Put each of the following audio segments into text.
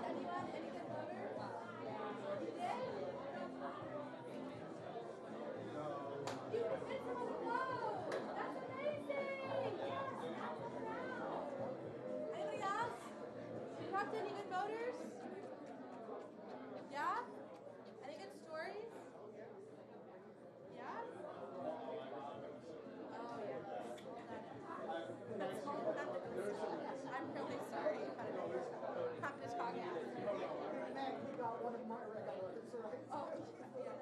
Anyone? Any good voters? You did? You were sent to the vote! That's amazing! Yes, that's proud. Anybody else? Did you talk to any good voters? Yeah? Any good stories? Yeah? Oh, yeah. That's not the good stuff. I'm really sorry, but I'm happy to talk after. He got one of my records, right? Oh, yeah.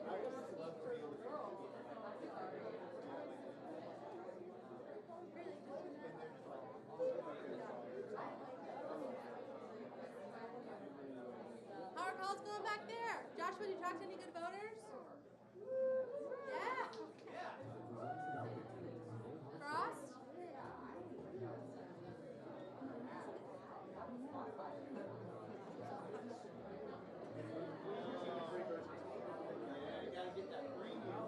I used to love to be with girl. How are calls going back there? Joshua, did you talk to any good voters? Yeah. Frost? You gotta get that premium.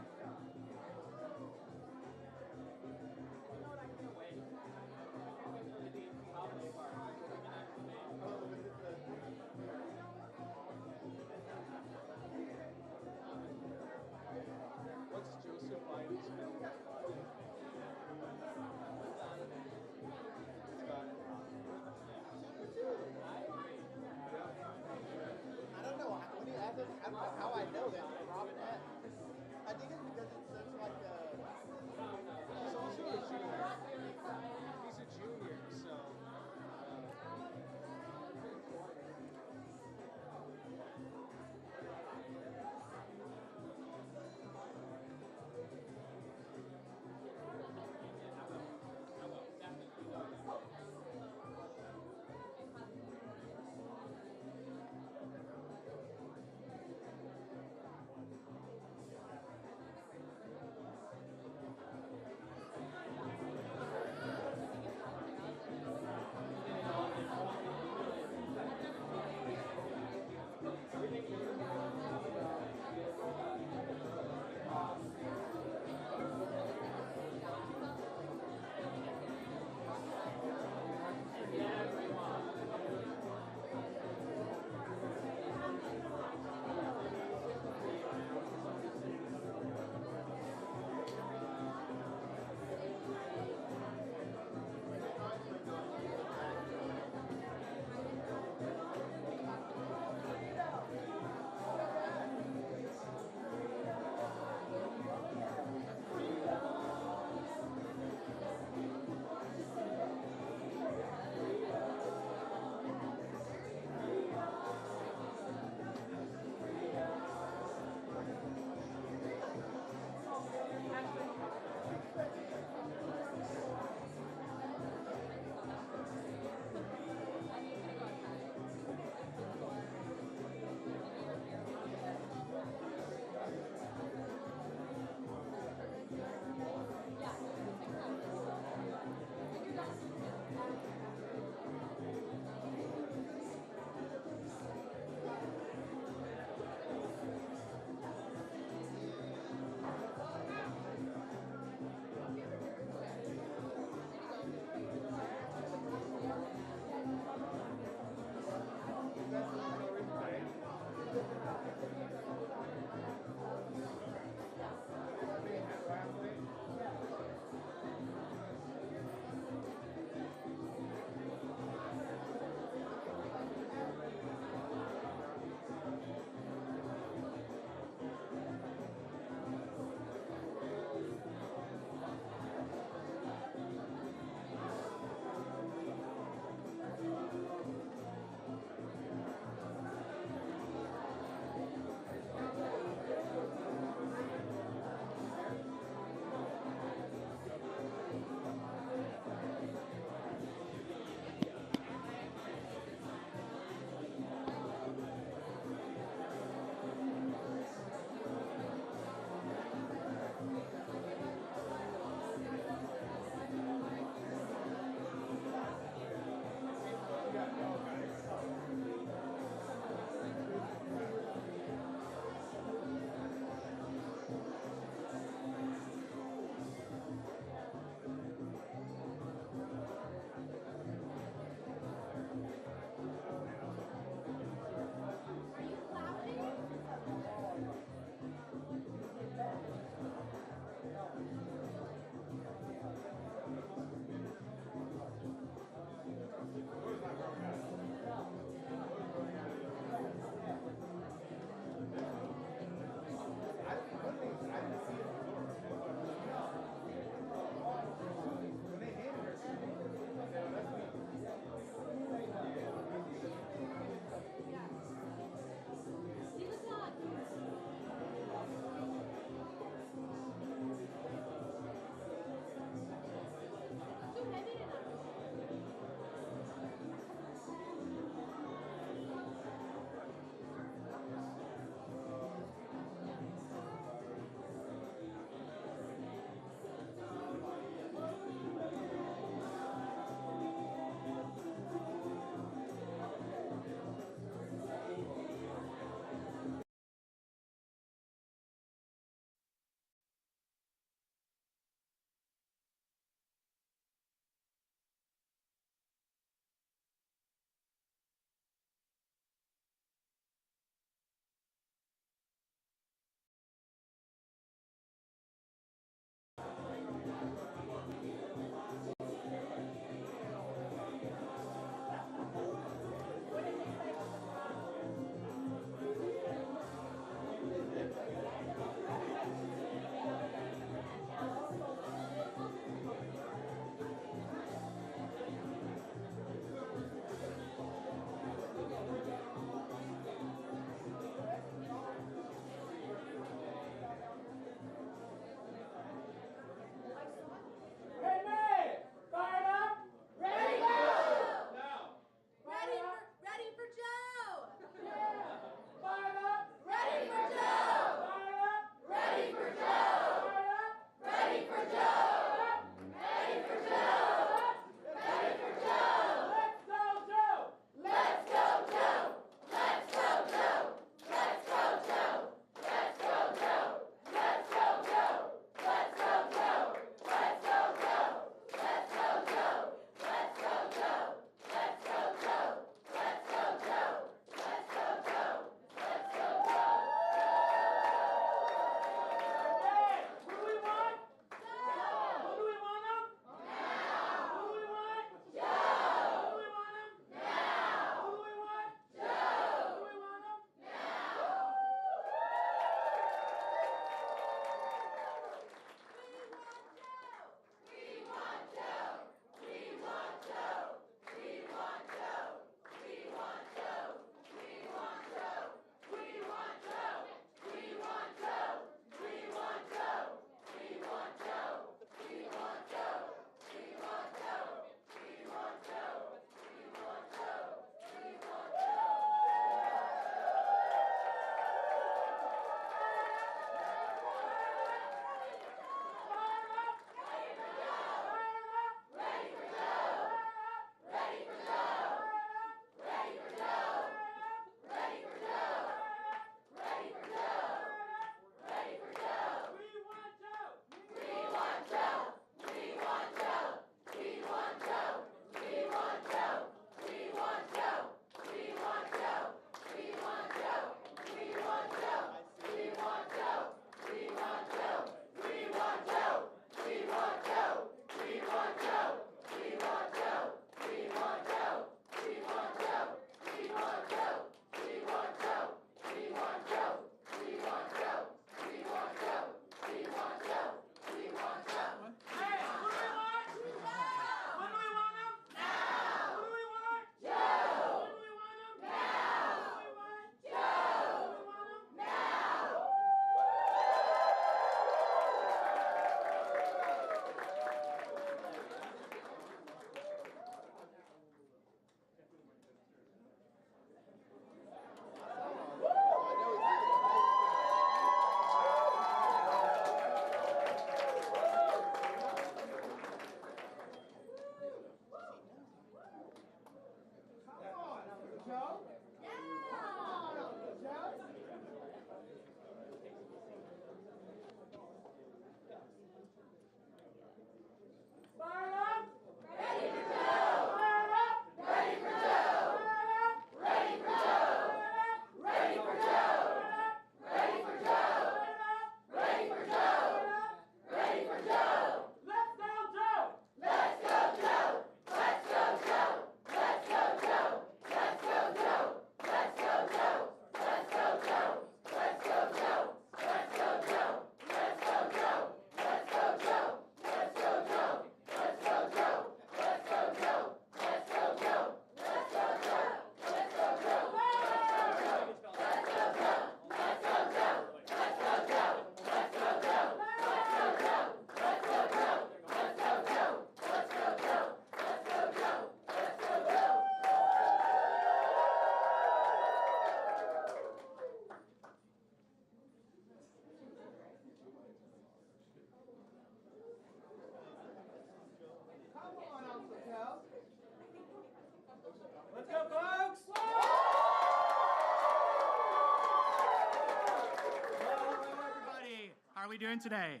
we doing today?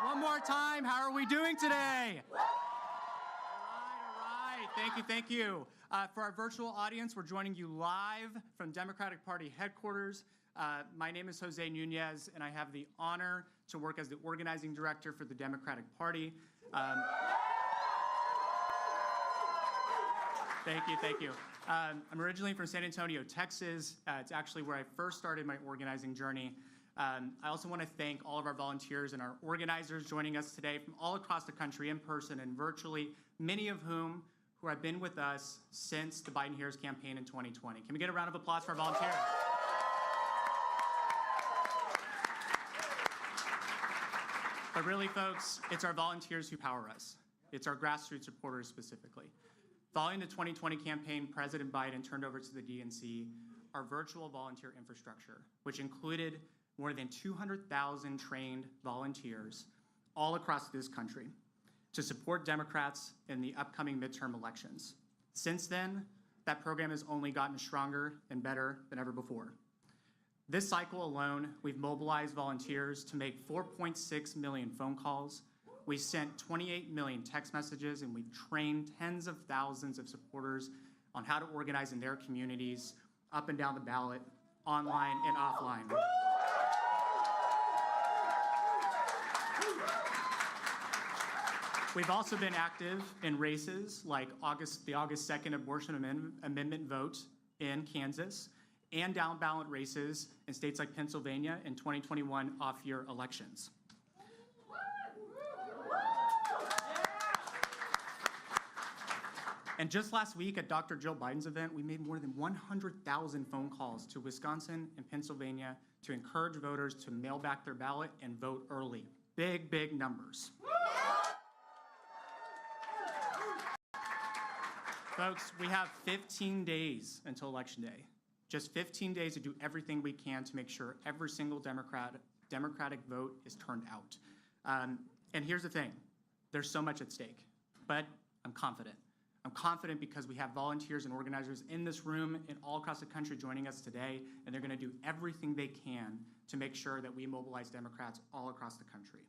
One more time, how are we doing today? All right. Thank you. For our virtual audience, we're joining you live from Democratic Party headquarters. My name is Jose Nunez, and I have the honor to work as the organizing director for the Democratic Party. Thank you. I'm originally from San Antonio, Texas. It's actually where I first started my organizing journey. I also want to thank all of our volunteers and our organizers joining us today from all across the country in person and virtually, many of whom who have been with us since the Biden-Harris campaign in 2020. Can we get a round of applause for our volunteers? But really, folks, it's our volunteers who power us. It's our grassroots supporters specifically. Following the 2020 campaign, President Biden turned over to the DNC our virtual volunteer infrastructure, which included more than 200,000 trained volunteers all across this country to support Democrats in the upcoming midterm elections. Since then, that program has only gotten stronger and better than ever before. This cycle alone, we've mobilized volunteers to make 4.6 million phone calls. We sent 28 million text messages, and we've trained tens of thousands of supporters on how to organize in their communities, up and down the ballot, online and offline. We've also been active in races like the August 2nd abortion amendment vote in Kansas, and down ballot races in states like Pennsylvania in 2021 off-year elections. And just last week at Dr. Jill Biden's event, we made more than 100,000 phone calls to Wisconsin and Pennsylvania to encourage voters to mail back their ballot and vote early. Big numbers. Folks, we have 15 days until Election Day. Just 15 days to do everything we can to make sure every single Democratic vote is turned out. And here's the thing, there's so much at stake, but I'm confident. I'm confident because we have volunteers and organizers in this room and all across the country joining us today, and they're gonna do everything they can to make sure that we mobilize Democrats all across the country.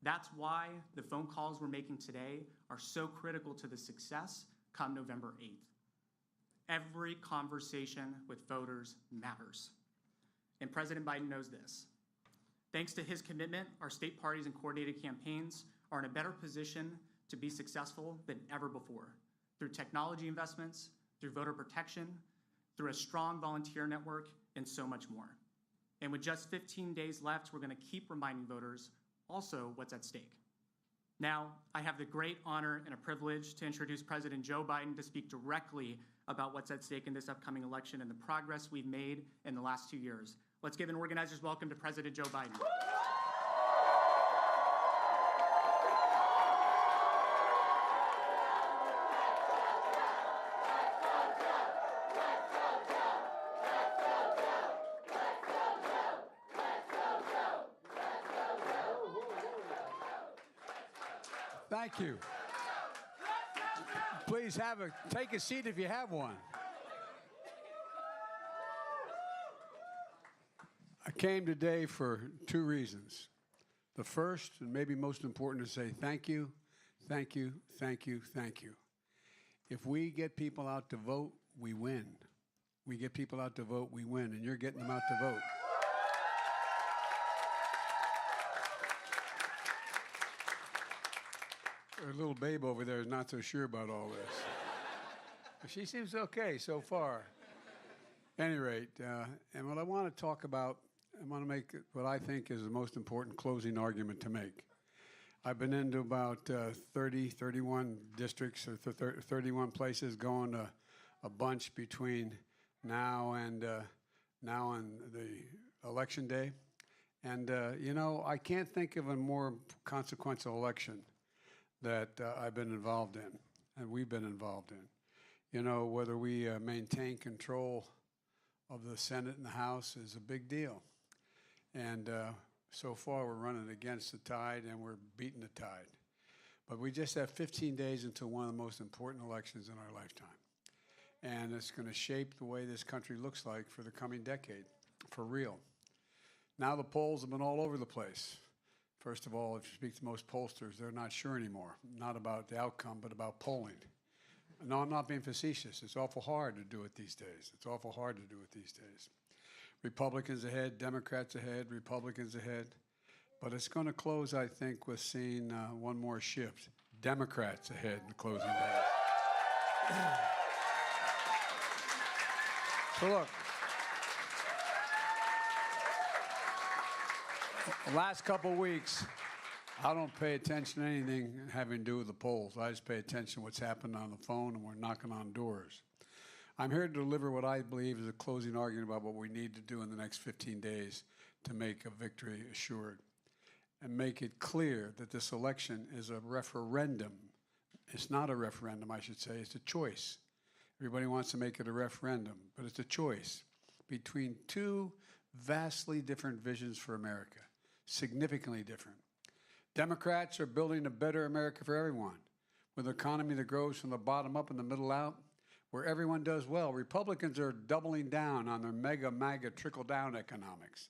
That's why the phone calls we're making today are so critical to the success come November 8th. Every conversation with voters matters. And President Biden knows this. Thanks to his commitment, our state parties and coordinated campaigns are in a better position to be successful than ever before, through technology investments, through voter protection, through a strong volunteer network, and so much more. And with just 15 days left, we're gonna keep reminding voters also what's at stake. Now, I have the great honor and a privilege to introduce President Joe Biden to speak directly about what's at stake in this upcoming election and the progress we've made in the last 2 years. Let's give an organizer's welcome to President Joe Biden. Thank you. Please take a seat if you have one. I came today for 2 reasons. The first, and maybe most important, to say thank you, thank you, thank you, thank you. If we get people out to vote, we win. We get people out to vote, we win, and you're getting them out to vote. Our little babe over there is not so sure about all this. But she seems okay so far. At any rate, and what I want to talk about, I want to make what I think is the most important closing argument to make. I've been into about 31 districts, or 31 places, going a bunch between now and the election day. And, you know, I can't think of a more consequential election that I've been involved in, and we've been involved in. You know, whether we maintain control of the Senate and the House is a big deal. And so far we're running against the tide and we're beating the tide. But we just have 15 days until one of the most important elections in our lifetime. And it's going to shape the way this country looks like for the coming decade, for real. Now the polls have been all over the place. First of all, if you speak to most pollsters, they're not sure anymore, not about the outcome, but about polling. No, I'm not being facetious. It's awful hard to do it these days. It's awful hard to do it these days. Republicans ahead, Democrats ahead, Republicans ahead. But it's going to close, I think, with seeing one more shift. Democrats ahead in the closing days. So look, the last couple of weeks, I don't pay attention to anything having to do with the polls. I just pay attention to what's happening on the phone, and we're knocking on doors. I'm here to deliver what I believe is a closing argument about what we need to do in the next 15 days to make a victory assured and make it clear that this election is a referendum. It's not a referendum, I should say. It's a choice. Everybody wants to make it a referendum, but it's a choice between two vastly different visions for America, significantly different. Democrats are building a better America for everyone, with an economy that grows from the bottom up and the middle out, where everyone does well. Republicans are doubling down on their MAGA trickle-down economics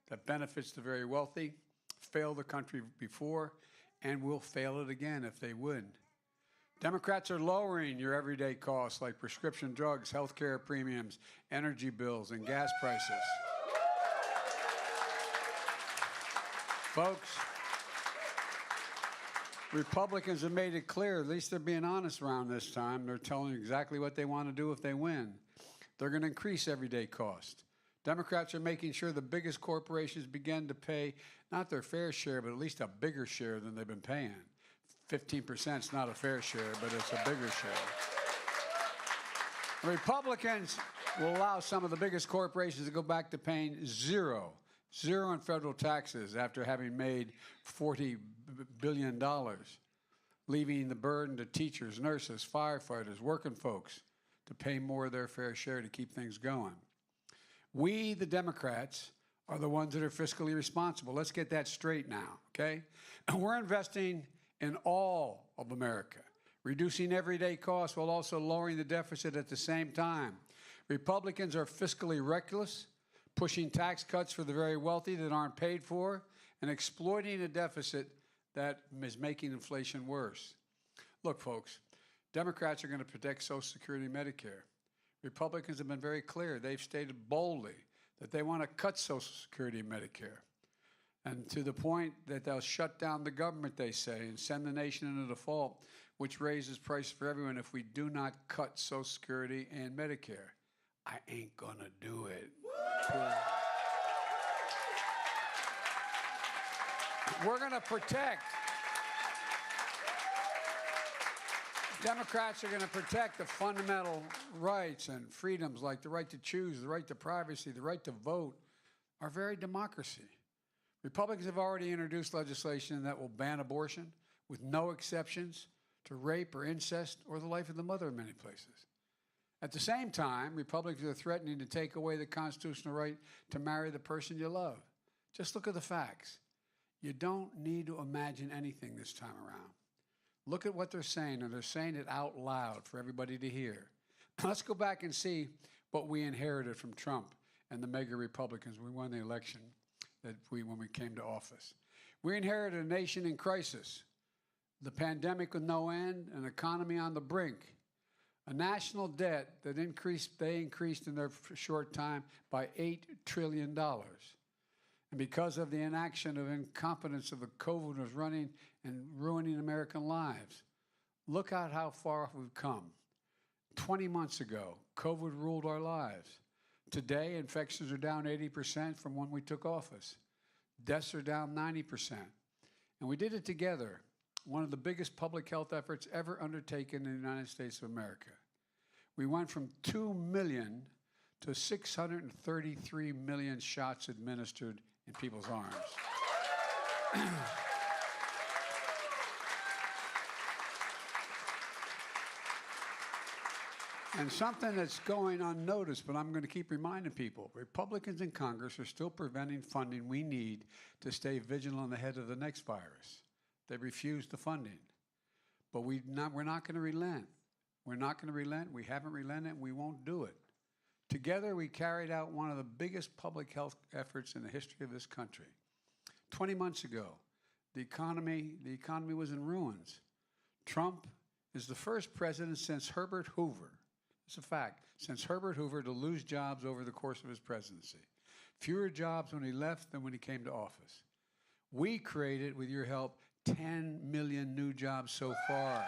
that benefits the very wealthy, failed the country before, and will fail it again if they win. Democrats are lowering your everyday costs like prescription drugs, health care premiums, energy bills, and gas prices. Folks, Republicans have made it clear, at least they're being honest around this time. They're telling you exactly what they want to do if they win. They're going to increase everyday cost. Democrats are making sure the biggest corporations begin to pay not their fair share, but at least a bigger share than they've been paying. 15% is not a fair share, but it's a bigger share. Republicans will allow some of the biggest corporations to go back to paying zero in federal taxes after having made $40 billion, leaving the burden to teachers, nurses, firefighters, working folks to pay more of their fair share to keep things going. We, the Democrats, are the ones that are fiscally responsible. Let's get that straight now, okay? And we're investing in all of America, reducing everyday costs while also lowering the deficit at the same time. Republicans are fiscally reckless, pushing tax cuts for the very wealthy that aren't paid for, and exploiting a deficit that is making inflation worse. Look, folks, Democrats are going to protect Social Security and Medicare. Republicans have been very clear. They've stated boldly that they want to cut Social Security and Medicare. And to the point that they'll shut down the government, they say, and send the nation into default, which raises prices for everyone if we do not cut Social Security and Medicare. I ain't gonna do it. We're gonna protect. Democrats are going to protect the fundamental rights and freedoms like the right to choose, the right to privacy, the right to vote, our very democracy. Republicans have already introduced legislation that will ban abortion with no exceptions to rape or incest or the life of the mother in many places. At the same time, Republicans are threatening to take away the constitutional right to marry the person you love. Just look at the facts. You don't need to imagine anything this time around. Look at what they're saying, and they're saying it out loud for everybody to hear. Let's go back and see what we inherited from Trump and the mega Republicans. We won the election when we came to office. We inherited a nation in crisis, the pandemic with no end, an economy on the brink, a national debt that they increased in their short time by $8 trillion. And because of the inaction of incompetence of the COVID was running and ruining American lives. Look at how far we've come. 20 months ago, COVID ruled our lives. Today, infections are down 80% from when we took office. Deaths are down 90%. And we did it together, one of the biggest public health efforts ever undertaken in the United States of America. We went from 2 million to 633 million shots administered in people's arms. And something that's going unnoticed, but I'm going to keep reminding people, Republicans in Congress are still preventing funding we need to stay vigilant ahead of the next virus. They refuse the funding. But we're not going to relent. We're not going to relent. We haven't relented, and we won't do it. Together, we carried out one of the biggest public health efforts in the history of this country. 20 months ago, the economy was in ruins. Trump is the first president since Herbert Hoover, it's a fact, since Herbert Hoover to lose jobs over the course of his presidency. Fewer jobs when he left than when he came to office. We created, with your help, 10 million new jobs so far.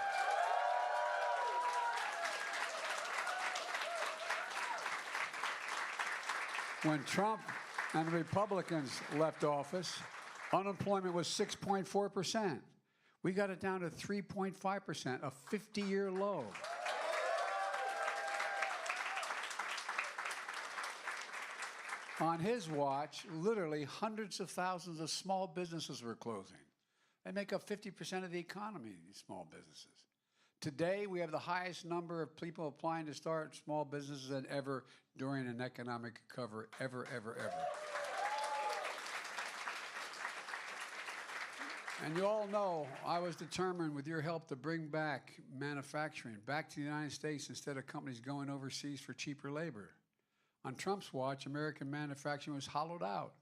When Trump and the Republicans left office, unemployment was 6.4%. We got it down to 3.5%, a 50-year low. On his watch, literally hundreds of thousands of small businesses were closing. They make up 50% of the economy, these small businesses. Today, we have the highest number of people applying to start small businesses than ever during an economic recovery, ever. And you all know I was determined, with your help, to bring back manufacturing back to the United States instead of companies going overseas for cheaper labor. On Trump's watch, American manufacturing was hollowed out.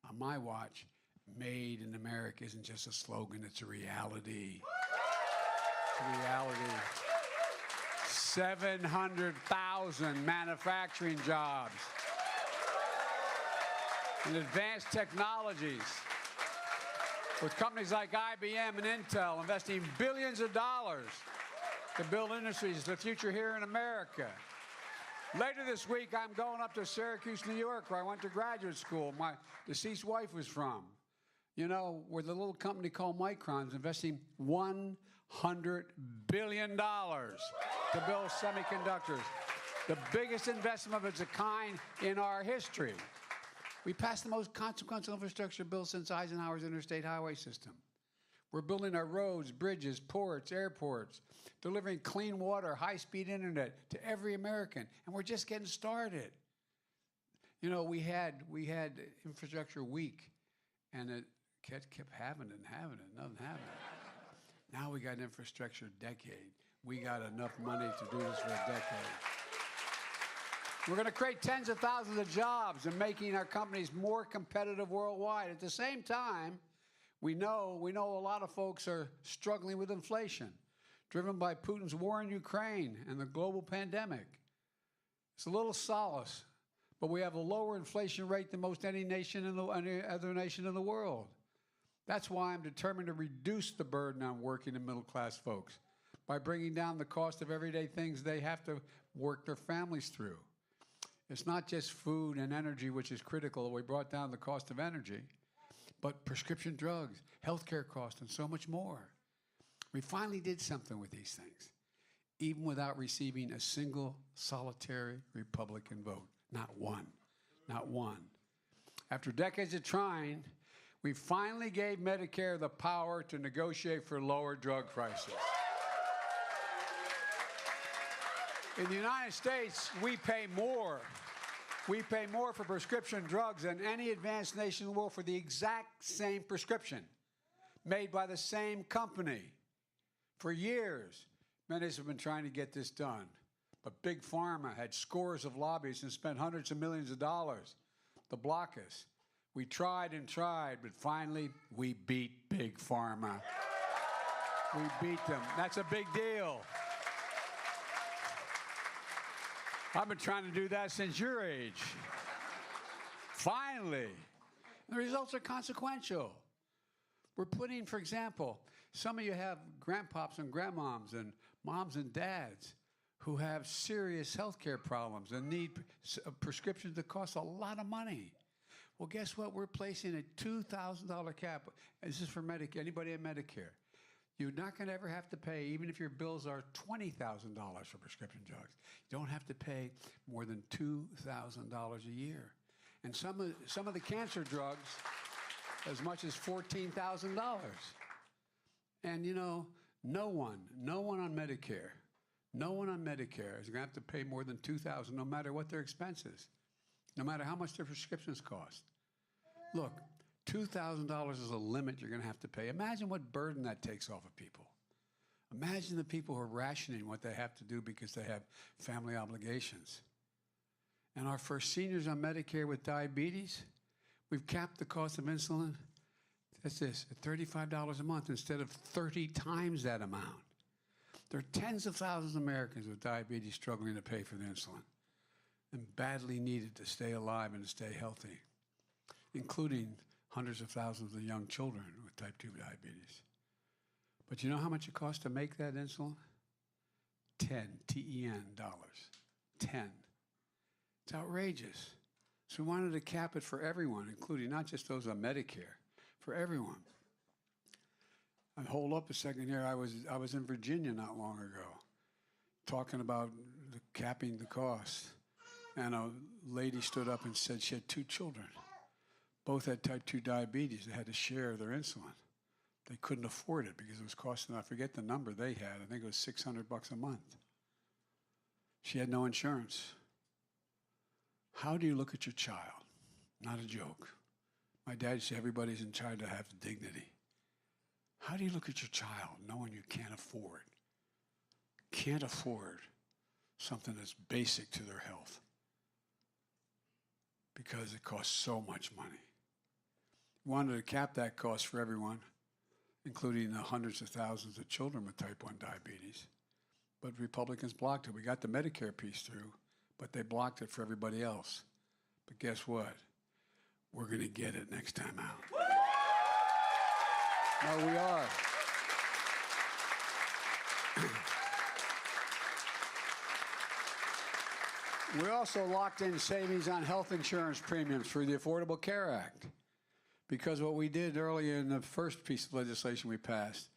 On my watch, Made in America isn't just a slogan, it's a reality. It's a reality. 700,000 manufacturing jobs in advanced technologies, with companies like IBM and Intel investing billions of dollars to build industries, the future here in America. Later this week, I'm going up to Syracuse, New York, where I went to graduate school. My deceased wife was from. You know, where the little company called Micron's investing $100 billion to build semiconductors. The biggest investment of its kind in our history. We passed the most consequential infrastructure bill since Eisenhower's interstate highway system. We're building our roads, bridges, ports, airports, delivering clean water, high-speed internet to every American, and we're just getting started. You know, we had Infrastructure Week, and it kept having it, nothing happened. Now we got Infrastructure Decade. We got enough money to do this for a decade. We're going to create tens of thousands of jobs and making our companies more competitive worldwide. At the same time, we know a lot of folks are struggling with inflation, driven by Putin's war in Ukraine and the global pandemic. It's a little solace, but we have a lower inflation rate than most any other nation in the world. That's why I'm determined to reduce the burden on working and middle-class folks by bringing down the cost of everyday things they have to work their families through. It's not just food and energy, which is critical. We brought down the cost of energy, but prescription drugs, healthcare costs, and so much more. We finally did something with these things, even without receiving a single solitary Republican vote. Not one. Not one. After decades of trying, we finally gave Medicare the power to negotiate for lower drug prices. In the United States, we pay more. We pay more for prescription drugs than any advanced nation in the world for the exact same prescription, made by the same company. For years, many have been trying to get this done. But Big Pharma had scores of lobbyists and spent hundreds of millions of dollars to block us. We tried and tried, but finally, we beat Big Pharma. We beat them. That's a big deal. I've been trying to do that since your age. Finally. The results are consequential. We're putting, for example, some of you have grandpops and grandmoms and moms and dads who have serious health care problems and need prescriptions that cost a lot of money. Well, guess what? We're placing a $2,000 cap. This is for Medicare, anybody in Medicare. You're not going to ever have to pay, even if your bills are $20,000 for prescription drugs. You don't have to pay more than $2,000 a year. And some of the cancer drugs, as much as $14,000. And you know, no one on Medicare is going to have to pay more than $2,000, no matter what their expenses, no matter how much their prescriptions cost. Look, $2,000 is a limit you're going to have to pay. Imagine what burden that takes off of people. Imagine the people who are rationing what they have to do because they have family obligations. And for seniors on Medicare with diabetes, we've capped the cost of insulin, that's this, at $35 a month instead of 30 times that amount. There are tens of thousands of Americans with diabetes struggling to pay for the insulin and badly needed to stay alive and to stay healthy, including hundreds of thousands of young children with type 2 diabetes. But you know how much it costs to make that insulin? 10, T-E-N, dollars. 10. It's outrageous. So we wanted to cap it for everyone, including not just those on Medicare, for everyone. And hold up a second here. I was in Virginia not long ago talking about capping the cost. And a lady stood up and said she had 2 children. Both had type 2 diabetes. They had to share their insulin. They couldn't afford it because it was costing, I forget the number they had. I think it was $600 a month. She had no insurance. How do you look at your child? Not a joke. My dad used to say everybody's entitled to have dignity. How do you look at your child knowing you can't afford something that's basic to their health? Because it costs so much money. We wanted to cap that cost for everyone, including the hundreds of thousands of children with type 1 diabetes. But Republicans blocked it. We got the Medicare piece through, but they blocked it for everybody else. But guess what? We're going to get it next time out. No, we are. We also locked in savings on health insurance premiums through the Affordable Care Act. Because what we did earlier in the first piece of legislation we passed,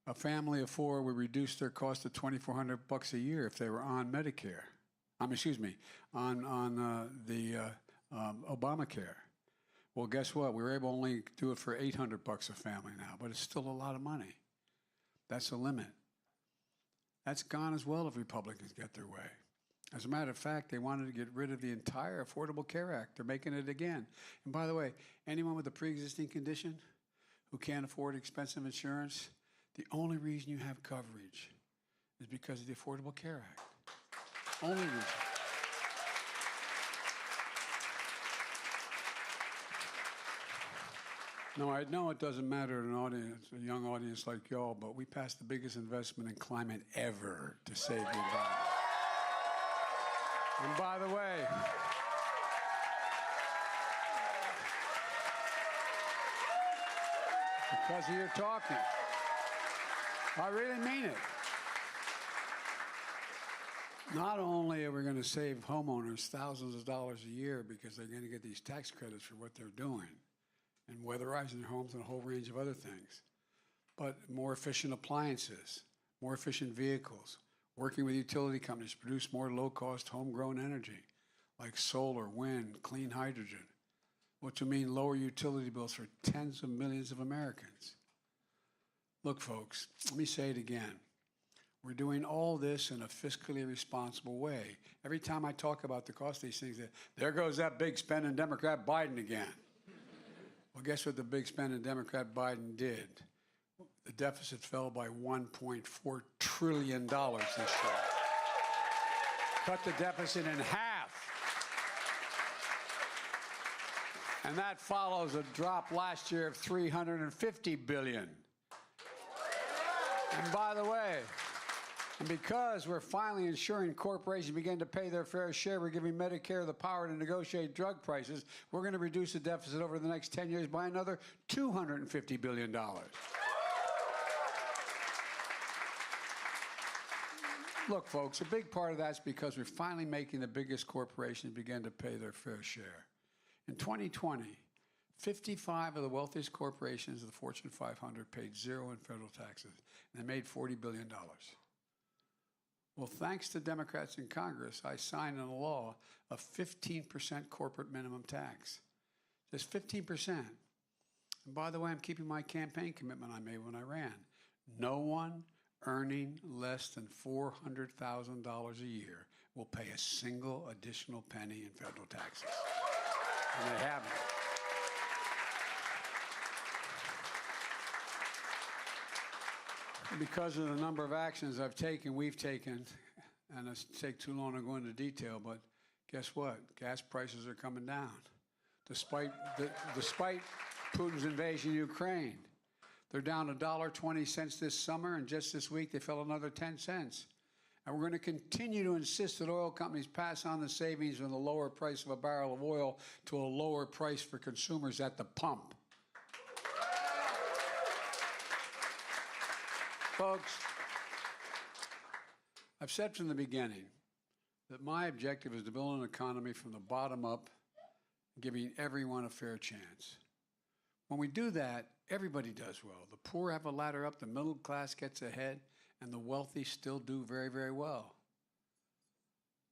a family of 4, we reduced their cost to $2,400 a year if they were on Medicare. On Obamacare. Well, guess what? We were able to only do it for $800 a family now, but it's still a lot of money. That's the limit. That's gone as well if Republicans get their way. As a matter of fact, they wanted to get rid of the entire Affordable Care Act. They're making it again. And by the way, anyone with a pre-existing condition who can't afford expensive insurance, the only reason you have coverage is because of the Affordable Care Act. Only reason. No, I know it doesn't matter to an audience, a young audience like y'all, but we passed the biggest investment in climate ever to save the environment. And by the way, because of your talking, I really mean it. Not only are we going to save homeowners thousands of dollars a year because they're going to get these tax credits for what they're doing and weatherizing their homes and a whole range of other things, but more efficient appliances, more efficient vehicles, working with utility companies to produce more low-cost homegrown energy like solar, wind, clean hydrogen, which will mean lower utility bills for tens of millions of Americans. Look, folks, let me say it again. We're doing all this in a fiscally responsible way. Every time I talk about the cost of these things, there goes that big spending Democrat Biden again. Well, guess what the big spending Democrat Biden did? The deficit fell by $1.4 trillion this year. Cut the deficit in half. And that follows a drop last year of $350 billion. And by the way, and because we're finally ensuring corporations begin to pay their fair share, we're giving Medicare the power to negotiate drug prices. We're going to reduce the deficit over the next 10 years by another $250 billion. Look, folks, a big part of that's because we're finally making the biggest corporations begin to pay their fair share. In 2020, 55 of the wealthiest corporations of the Fortune 500 paid zero in federal taxes, and they made $40 billion. Well, thanks to Democrats in Congress, I signed into law a 15% corporate minimum tax. Just 15%. And by the way, I'm keeping my campaign commitment I made when I ran. No one earning less than $400,000 a year will pay a single additional penny in federal taxes. And they haven't. Because of the number of actions we've taken, and it's take too long to go into detail, but Guess what? Gas prices are coming down, despite Putin's invasion of Ukraine. They're down $1.20 this summer, and just this week they fell another 10 cents. And we're going to continue to insist that oil companies pass on the savings from the lower price of a barrel of oil to a lower price for consumers at the pump. Folks, I've said from the beginning that my objective is to build an economy from the bottom up, giving everyone a fair chance. When we do that, everybody does well. The poor have a ladder up, the middle class gets ahead, and the wealthy still do very, very well.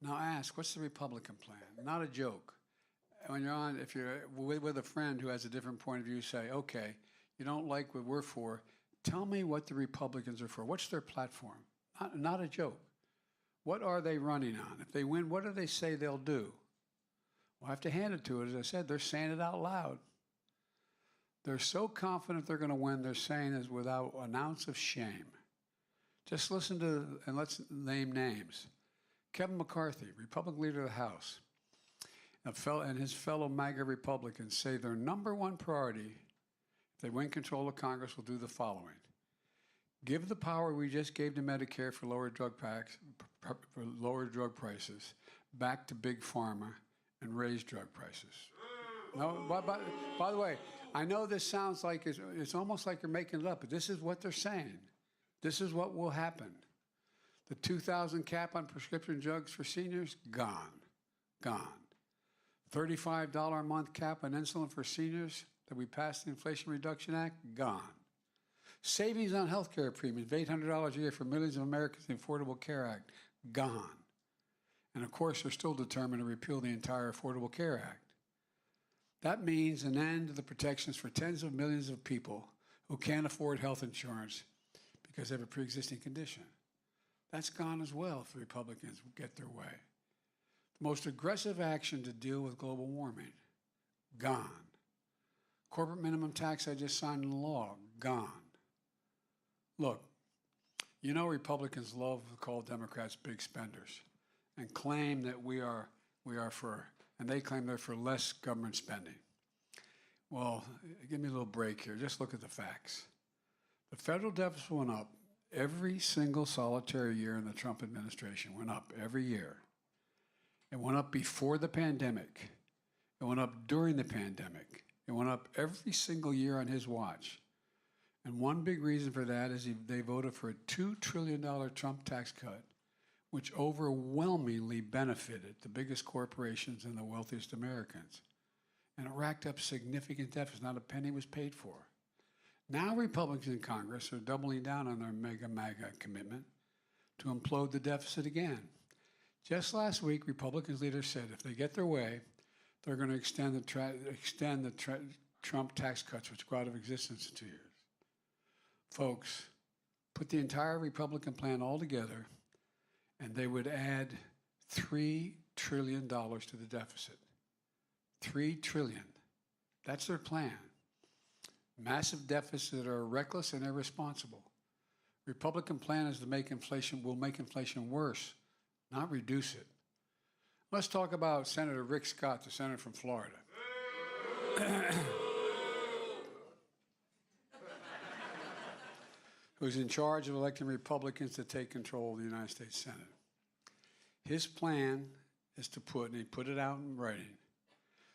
Now ask, what's the Republican plan? Not a joke. When you're on, if you're with a friend who has a different point of view, say, okay, you don't like what we're for, tell me what the Republicans are for. What's their platform? Not a joke. What are they running on? If they win, what do they say they'll do? Well, I have to hand it to it. As I said, they're saying it out loud. They're so confident they're going to win, they're saying it without an ounce of shame. Just listen to, and let's name names. Kevin McCarthy, Republican leader of the House, and his fellow MAGA Republicans say their number one priority, if they win control of Congress, will do the following. Give the power we just gave to Medicare for lower drug prices back to Big Pharma and raise drug prices. No, by the way, I know this sounds like it's almost like you're making it up, but this is what they're saying. This is what will happen. The $2,000 cap on prescription drugs for seniors, gone. Gone. $35 a month cap on insulin for seniors that we passed the Inflation Reduction Act, gone. Savings on health care premiums, $800 a year for millions of Americans in the Affordable Care Act, gone. And of course, they're still determined to repeal the entire Affordable Care Act. That means an end to the protections for tens of millions of people who can't afford health insurance because they have a pre-existing condition. That's gone as well if the Republicans get their way. The most aggressive action to deal with global warming, gone. Corporate minimum tax I just signed into law, gone. Look, you know Republicans love to call Democrats big spenders and claim that we are for, and they claim they're for less government spending. Well, give me a little break here. Just look at the facts. The federal deficit went up every single solitary year in the Trump administration, went up every year. It went up before the pandemic. It went up during the pandemic. It went up every single year on his watch. And one big reason for that is they voted for a $2 trillion Trump tax cut, which overwhelmingly benefited the biggest corporations and the wealthiest Americans. And it racked up significant deficits. Not a penny was paid for. Now Republicans in Congress are doubling down on their mega MAGA commitment to implode the deficit again. Just last week, Republicans leaders said if they get their way, they're going to extend the Trump tax cuts, which go out of existence in 2 years. Folks, put the entire Republican plan all together, and they would add $3 trillion to the deficit. $3 trillion. That's their plan. Massive deficits that are reckless and irresponsible. Republican plan is to will make inflation worse, not reduce it. Let's talk about Senator Rick Scott, the senator from Florida. Who's in charge of electing Republicans to take control of the United States Senate. His plan is to put, and he put it out in writing,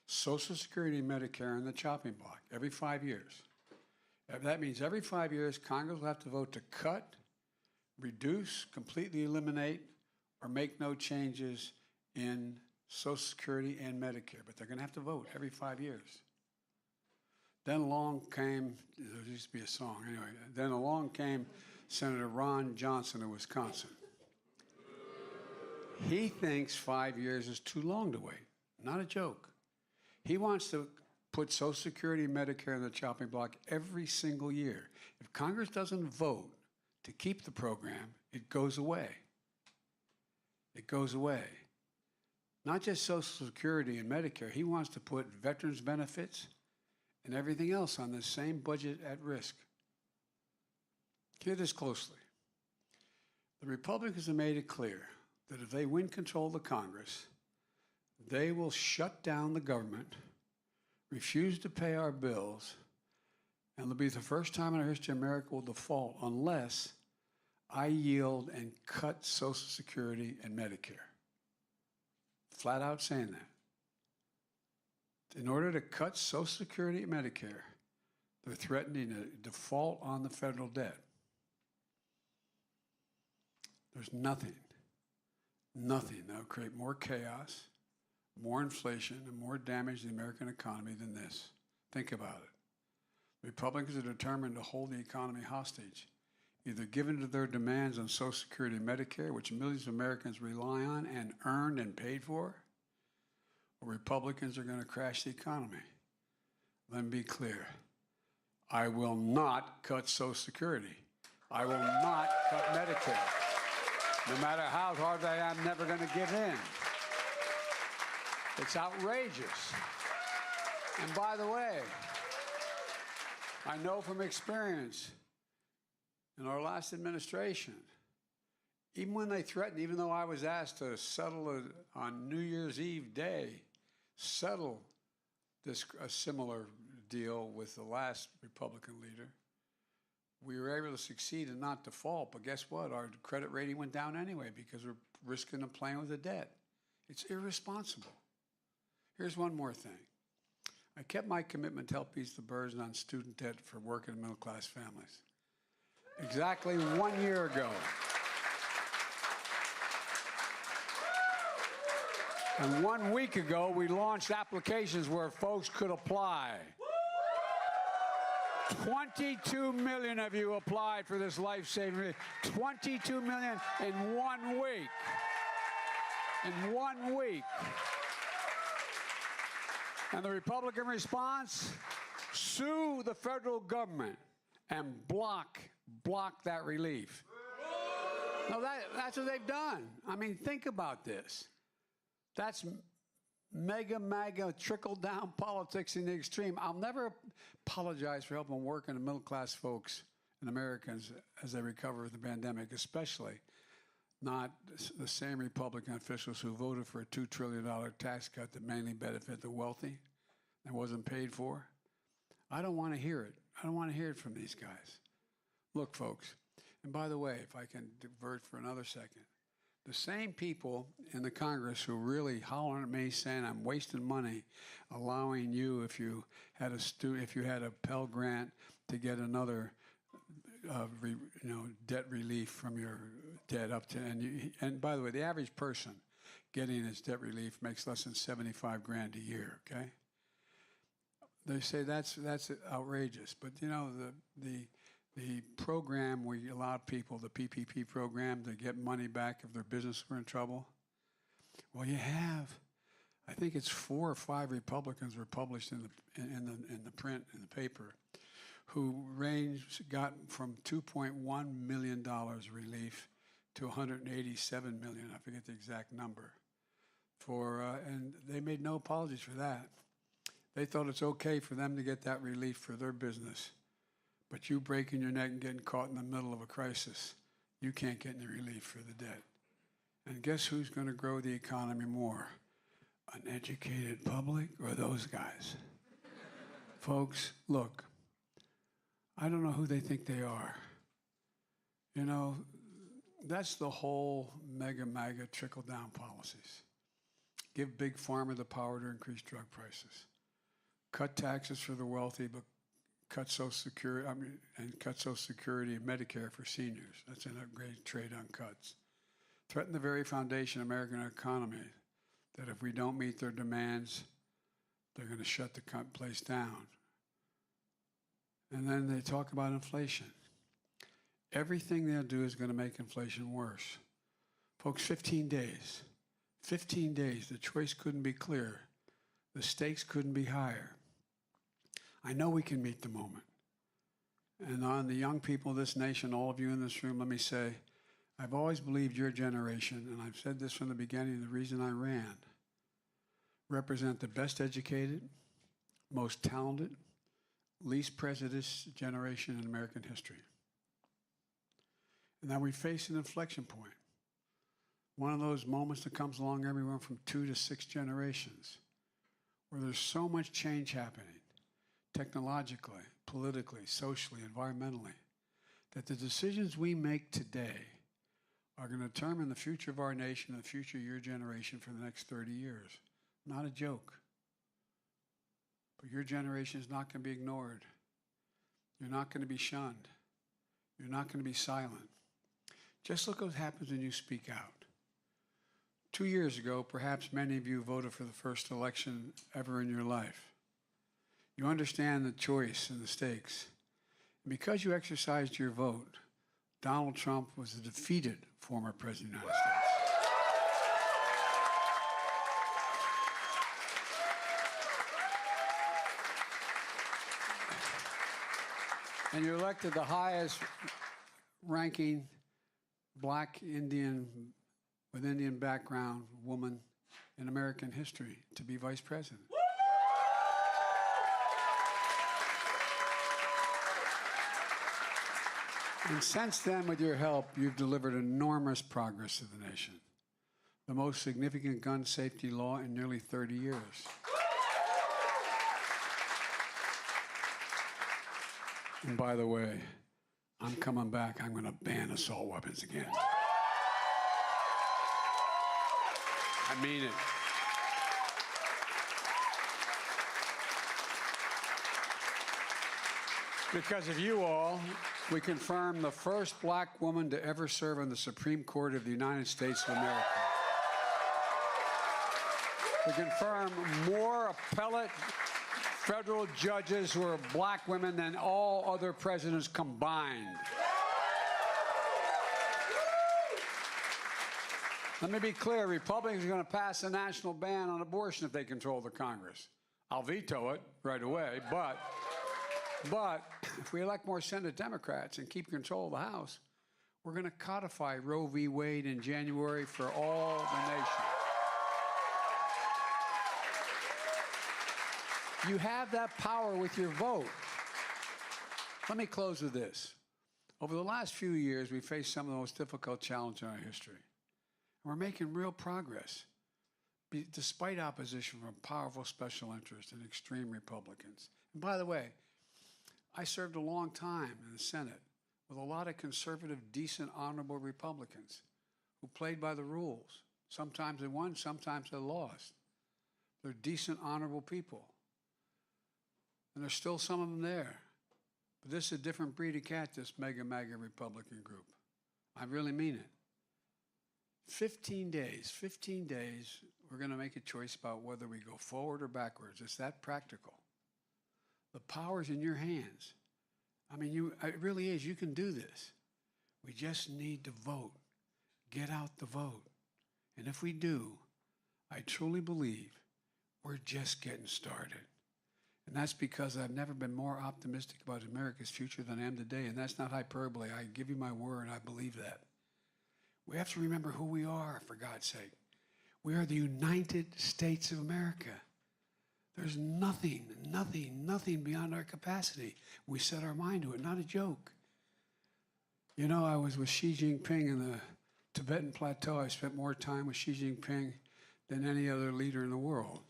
Social Security and Medicare in the chopping block every 5 years. That means every 5 years, Congress will have to vote to cut, reduce, completely eliminate, or make no changes in Social Security and Medicare. But they're going to have to vote every 5 years. Then along came, there used to be a song, anyway, then along came Senator Ron Johnson of Wisconsin. He thinks 5 years is too long to wait. Not a joke. He wants to put Social Security and Medicare in the chopping block every single year. If Congress doesn't vote to keep the program, it goes away. It goes away. Not just Social Security and Medicare. He wants to put veterans' benefits and everything else on the same budget at risk. Hear this closely. The Republicans have made it clear that if they win control of the Congress, they will shut down the government, refuse to pay our bills, and it'll be the first time in our history America will default unless I yield and cut Social Security and Medicare. Flat out saying that. In order to cut Social Security and Medicare, they're threatening a default on the federal debt. There's nothing that will create more chaos, more inflation, and more damage to the American economy than this. Think about it. Republicans are determined to hold the economy hostage, either given to their demands on Social Security and Medicare, which millions of Americans rely on and earned and paid for, or Republicans are going to crash the economy. Let me be clear. I will not cut Social Security. I will not cut Medicare. No matter how hard I am, I'm never going to give in. It's outrageous. And by the way, I know from experience, in our last administration, even when they threatened, even though I was asked to settle it on New Year's Eve day, settle a similar deal with the last Republican leader, we were able to succeed and not default. But guess what? Our credit rating went down anyway because we're risking and playing with the debt. It's irresponsible. Here's one more thing. I kept my commitment to help ease the burden on student debt for working and middle-class families. Exactly 1 year ago. And 1 week ago, we launched applications where folks could apply. 22 million of you applied for this life-saving relief. 22 million in 1 week. In 1 week. And the Republican response? Sue the federal government and block that relief. No, that's what they've done. I mean, think about this. That's MAGA, trickle-down politics in the extreme. I'll never apologize for helping working and middle-class folks and Americans as they recover from the pandemic, especially not the same Republican officials who voted for a $2 trillion tax cut that mainly benefited the wealthy and wasn't paid for. I don't want to hear it. I don't want to hear it from these guys. Look, folks, and by the way, if I can divert for another second, the same people in the Congress who really hollering at me saying I'm wasting money, allowing you, if you had a Pell Grant, to get another, debt relief from your debt up to, and by the way, the average person getting his debt relief makes less than 75 grand a year. Okay, they say that's outrageous, but you know the program where you allow people, the PPP program, to get money back if their business were in trouble. Well, you have, I think it's 4 or 5 Republicans were published in the print, in the paper, who got from $2.1 million relief to $187 million. I forget the exact number. And they made no apologies for that. They thought it's okay for them to get that relief for their business. But you breaking your neck and getting caught in the middle of a crisis, you can't get any relief for the debt. And guess who's going to grow the economy more? An educated public or those guys? Folks, look, I don't know who they think they are. You know, that's the whole MAGA trickle-down policies. Give Big Pharma the power to increase drug prices. Cut taxes for the wealthy, but cut Social Security, cut Social Security and Medicare for seniors. That's a great trade on cuts. Threaten the very foundation of American economy, that if we don't meet their demands, they're going to shut the place down. And then they talk about inflation. Everything they'll do is going to make inflation worse. Folks, 15 days. 15 days. The choice couldn't be clearer. The stakes couldn't be higher. I know we can meet the moment. And on the young people of this nation, all of you in this room, let me say, I've always believed your generation, and I've said this from the beginning, the reason I ran, represent the best educated, most talented, least prejudiced generation in American history. And now we face an inflection point. One of those moments that comes along everywhere from 2 to 6 generations, where there's so much change happening, technologically, politically, socially, environmentally, that the decisions we make today are going to determine the future of our nation and the future of your generation for the next 30 years. Not a joke. But your generation is not going to be ignored. You're not going to be shunned. You're not going to be silent. Just look what happens when you speak out. 2 years ago, perhaps many of you voted for the first election ever in your life. You understand the choice and the stakes. And because you exercised your vote, Donald Trump was a defeated former president of the United States. And you elected the highest ranking black Indian with Indian background woman in American history to be vice president. And since then, with your help, you've delivered enormous progress to the nation. The most significant gun safety law in nearly 30 years. And by the way, I'm coming back. I'm going to ban assault weapons again. I mean it. Because of you all, we confirmed the first black woman to ever serve on the Supreme Court of the United States of America. We confirmed more appellate federal judges who are black women than all other presidents combined. Let me be clear, Republicans are going to pass a national ban on abortion if they control the Congress. I'll veto it right away, but if we elect more Senate Democrats and keep control of the House, we're going to codify Roe v. Wade in January for all the nation. You have that power with your vote. Let me close with this. Over the last few years, we've faced some of the most difficult challenges in our history. And we're making real progress, despite opposition from powerful special interests and extreme Republicans. And by the way, I served a long time in the Senate with a lot of conservative, decent, honorable Republicans who played by the rules. Sometimes they won, sometimes they lost. They're decent, honorable people. And there's still some of them there. But this is a different breed of cat, this MAGA Republican group. I really mean it. 15 days, we're going to make a choice about whether we go forward or backwards. It's that practical. The power's in your hands. I mean, it really is. You can do this. We just need to vote. Get out the vote. And if we do, I truly believe we're just getting started. And that's because I've never been more optimistic about America's future than I am today. And that's not hyperbole. I give you my word. I believe that. We have to remember who we are, for God's sake. We are the United States of America. There's nothing beyond our capacity. We set our mind to it, not a joke. You know, I was with Xi Jinping in the Tibetan Plateau. I spent more time with Xi Jinping than any other leader in the world.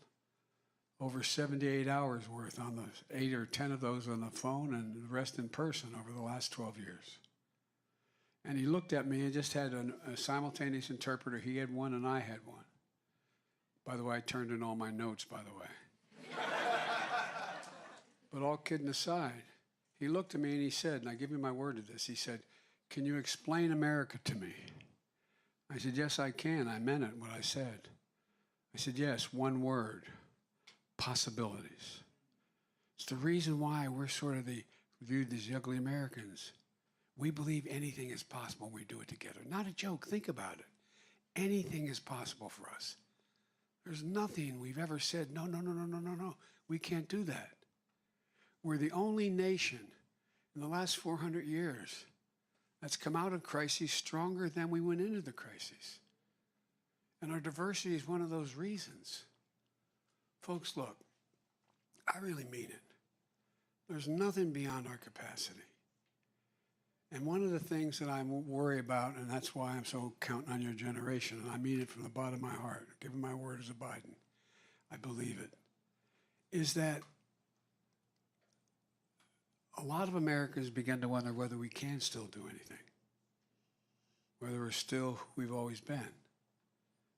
Over 78 hours worth on the 8 or 10 of those on the phone and the rest in person over the last 12 years. And he looked at me and just had a simultaneous interpreter. He had one and I had one. By the way, I turned in all my notes, by the way. But all kidding aside, he looked at me and he said, and I give you my word to this, he said, "Can you explain America to me?" I said, "Yes, I can." I meant it, what I said. I said, "Yes, one word, possibilities." It's the reason why we're sort of viewed as the ugly Americans. We believe anything is possible when we do it together. Not a joke, think about it. Anything is possible for us. There's nothing we've ever said, no, we can't do that. We're the only nation in the last 400 years that's come out of crises stronger than we went into the crises. And our diversity is one of those reasons. Folks, look, I really mean it. There's nothing beyond our capacity. And one of the things that I worry about, and that's why I'm so counting on your generation, and I mean it from the bottom of my heart, given my word as a Biden, I believe it, is that a lot of Americans begin to wonder whether we can still do anything, whether we're still who we've always been.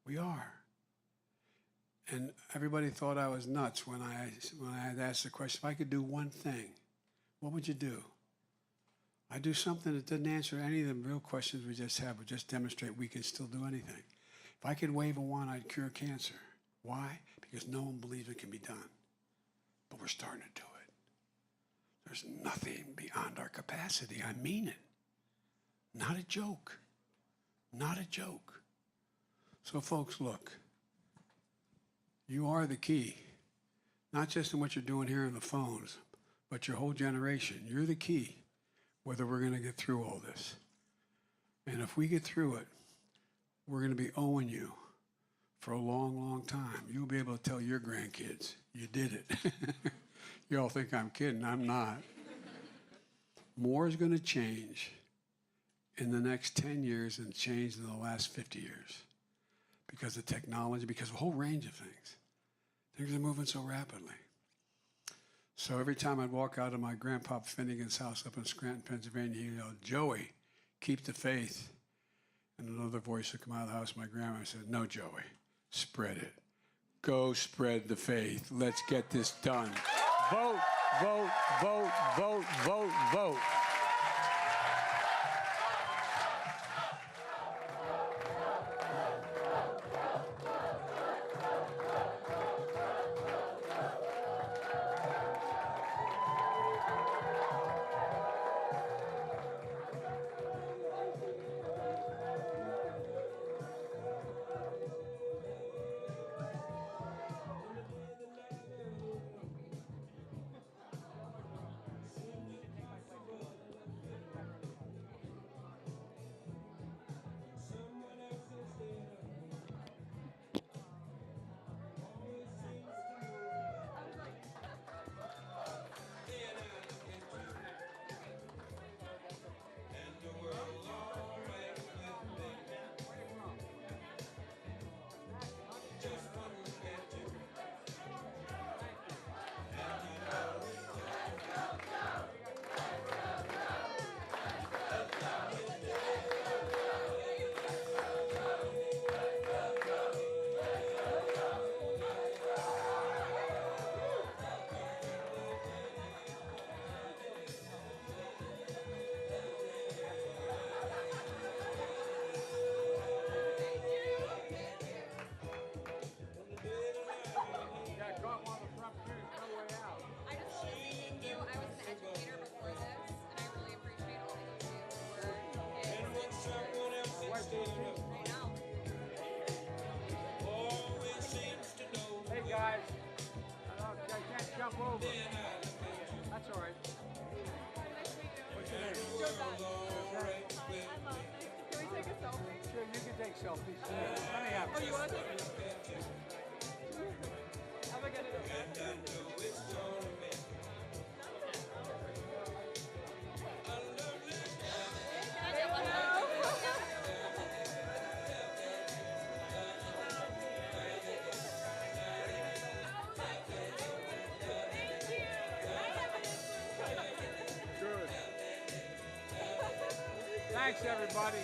We are. And everybody thought I was nuts when I had asked the question, if I could do one thing, what would you do? I'd do something that didn't answer any of the real questions we just had, but just demonstrate we can still do anything. If I could wave a wand, I'd cure cancer. Why? Because no one believes it can be done. But we're starting to do it. There's nothing beyond our capacity. I mean it. Not a joke. Not a joke. So folks, look. You are the key. Not just in what you're doing here on the phones, but your whole generation. You're the key, whether we're going to get through all this. And if we get through it, we're going to be owing you for a long, long time. You'll be able to tell your grandkids, you did it. You all think I'm kidding. I'm not. More is going to change in the next 10 years than changed in the last 50 years because of technology, because of a whole range of things. Things are moving so rapidly. So every time I'd walk out of my Grandpa Finnegan's house up in Scranton, Pennsylvania, he'd yell, Joey, keep the faith. And another voice would come out of the house, my grandma said, no, Joey, spread it. Go spread the faith. Let's get this done. Vote, vote, vote, vote, vote, vote. Guys, I can't jump over. That's all right. What's your name? Hi, I'm Mom. Can we take a selfie? Sure, you can take selfies. Let me have it. Oh, you want to take it? Have a good day. Thanks, everybody.